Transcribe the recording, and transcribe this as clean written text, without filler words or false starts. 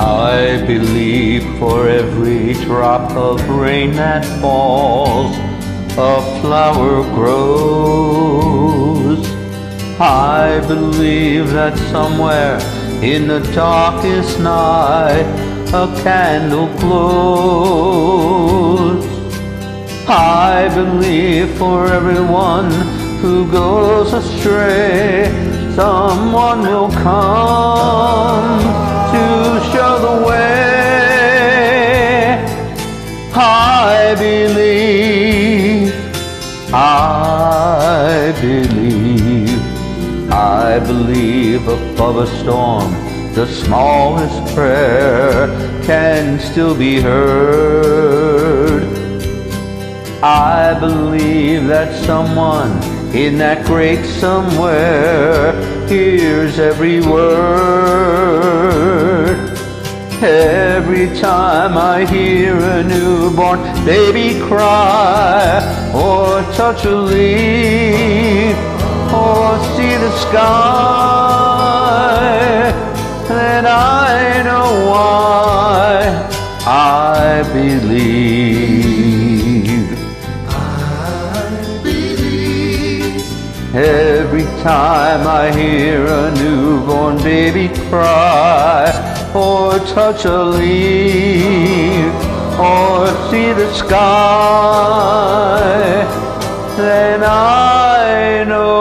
I believe for every drop of rain that falls, a flower grows. I believe that somewhere in the darkest night a candle glows. I believe for everyone who goes astray, someone will come to show the way. I believe, I believe, I believe above a storm the smallest prayer can still be heard. I believe that someone in that great somewhere hears every word. Every time I hear a newborn baby cry, or touch a leaf, or see the sky, then I know why I believe. Every time I hear a newborn baby cry, or touch a leaf, or see the sky, then I know